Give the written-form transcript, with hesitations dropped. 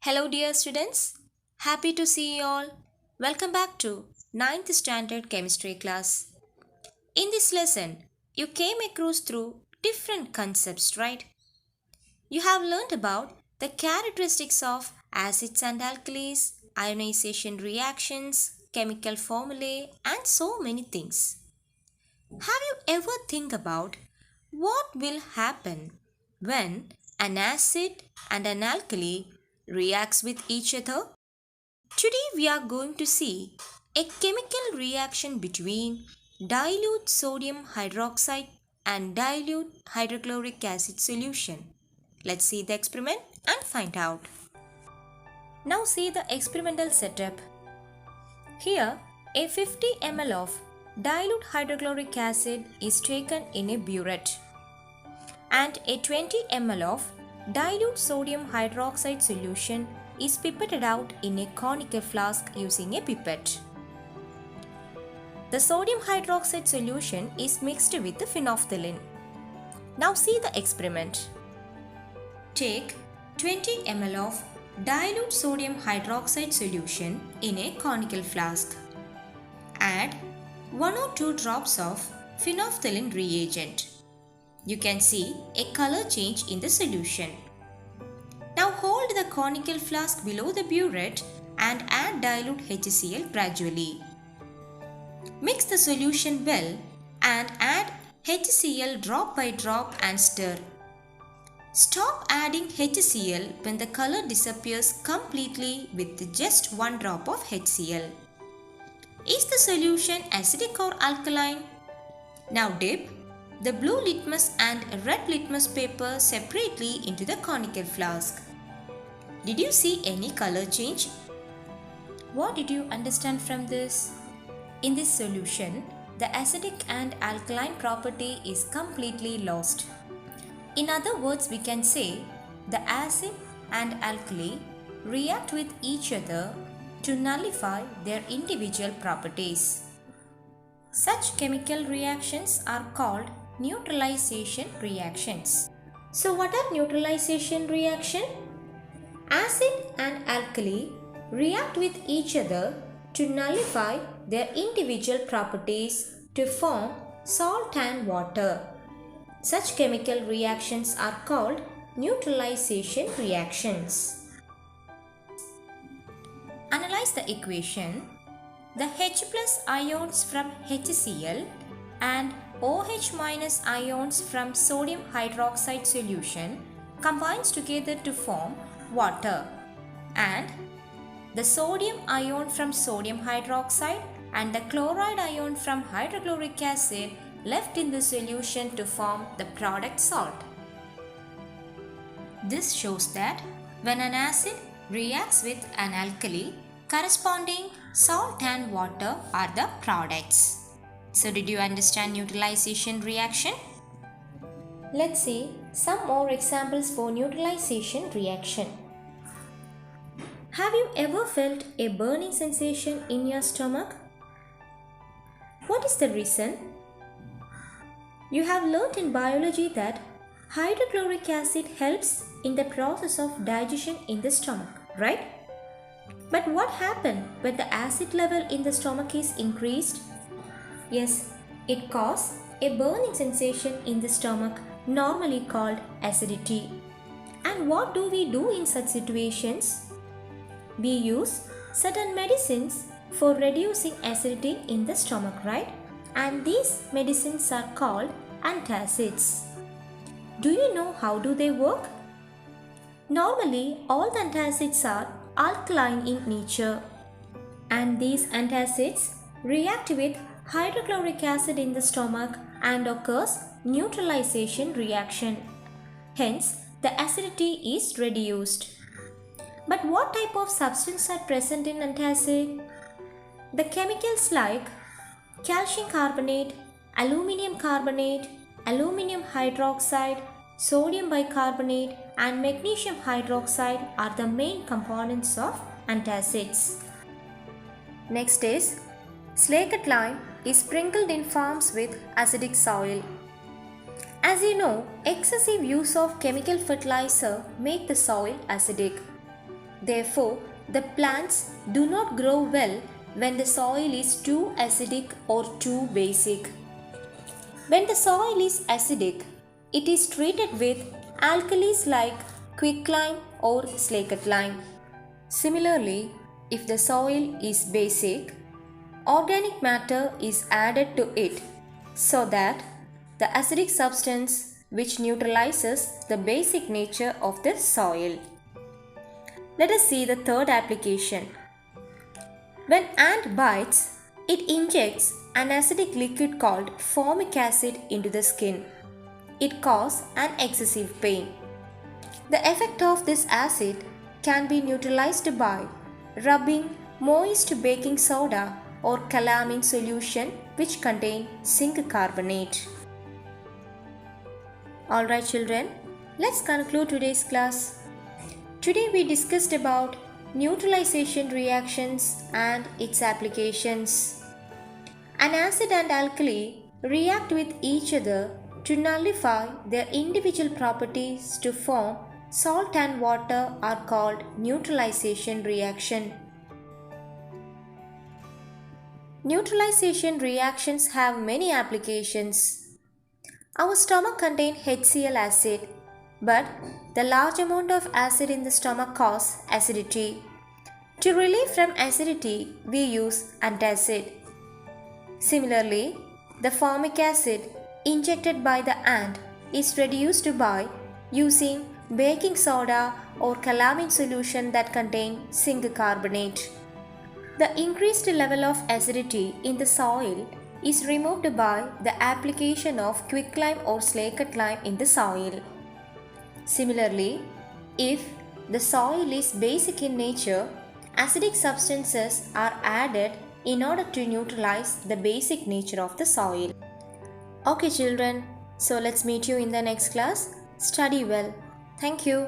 Hello, dear students. Happy to see you all. Welcome back to ninth Standard Chemistry class. In this lesson, you came across through different concepts, right? You have learned about the characteristics of acids and alkalis, ionization reactions, chemical formulae, and so many things. Have you ever think about what will happen when an acid and an alkali reacts with each other? Today we are going to see a chemical reaction between dilute sodium hydroxide and dilute hydrochloric acid solution. Let's see the experiment and find out. Now see the experimental setup. Here a 50 ml of dilute hydrochloric acid is taken in a burette and a 20 ml of dilute sodium hydroxide solution is pipetted out in a conical flask using a pipette. The sodium hydroxide solution is mixed with the phenolphthalein. Now see the experiment. Take 20 ml of dilute sodium hydroxide solution in a conical flask. Add 1 or 2 drops of phenolphthalein reagent. You can see a color change in the solution. Now hold the conical flask below the burette and add dilute HCl gradually. Mix the solution well and add HCl drop by drop and stir. Stop adding HCl when the color disappears completely with just 1 drop of HCl. Is the solution acidic or alkaline? Now dip the blue litmus and red litmus paper separately into the conical flask. Did you see any color change? What did you understand from this? In this solution, the acidic and alkaline property is completely lost. In other words, we can say the acid and alkali react with each other to nullify their individual properties. Such chemical reactions are called neutralization reactions. So what are neutralization reaction? Acid and alkali react with each other to nullify their individual properties to form salt and water. Such chemical reactions are called neutralization reactions. Analyze the equation. The H plus ions from HCl and OH minus ions from sodium hydroxide solution combines together to form water, and the sodium ion from sodium hydroxide and the chloride ion from hydrochloric acid left in the solution to form the product salt. This shows that when an acid reacts with an alkali, corresponding salt and water are the products. So did you understand neutralization reaction? Let's see some more examples for neutralization reaction. Have you ever felt a burning sensation in your stomach? What is the reason? You have learnt in biology that hydrochloric acid helps in the process of digestion in the stomach, right? But what happens when the acid level in the stomach is increased? Yes, it causes a burning sensation in the stomach, normally called acidity. And what do we do in such situations? We use certain medicines for reducing acidity in the stomach, right? And these medicines are called antacids. Do you know how do they work? Normally, all the antacids are alkaline in nature, and these antacids react with hydrochloric acid in the stomach and occurs neutralization reaction. Hence, the acidity is reduced. But what type of substance are present in antacid? The chemicals like calcium carbonate, aluminium carbonate, aluminium hydroxide, sodium bicarbonate and magnesium hydroxide are the main components of antacids. Next is slaked lime is sprinkled in farms with acidic soil. As you know, excessive use of chemical fertilizer make the soil acidic. Therefore, the plants do not grow well when the soil is too acidic or too basic. When the soil is acidic, it is treated with alkalis like quicklime or slaked lime. Similarly, if the soil is basic, organic matter is added to it so that the acidic substance which neutralizes the basic nature of the soil. Let us see the third application. When ant bites, it injects an acidic liquid called formic acid into the skin. It causes an excessive pain. The effect of this acid can be neutralized by rubbing moist baking soda or calamine solution which contain zinc carbonate. Alright children, let's conclude today's class. Today we discussed about neutralization reactions and its applications. An acid and alkali react with each other to nullify their individual properties to form salt and water are called neutralization reaction. Neutralization reactions have many applications. Our stomach contains HCl acid, but the large amount of acid in the stomach causes acidity. To relieve from acidity, we use antacid. Similarly, the formic acid injected by the ant is reduced by using baking soda or calamine solution that contain zinc carbonate. The increased level of acidity in the soil is removed by the application of quicklime or slaked lime in the soil. Similarly, if the soil is basic in nature, acidic substances are added in order to neutralize the basic nature of the soil. Okay children, so let's meet you in the next class. Study well. Thank you.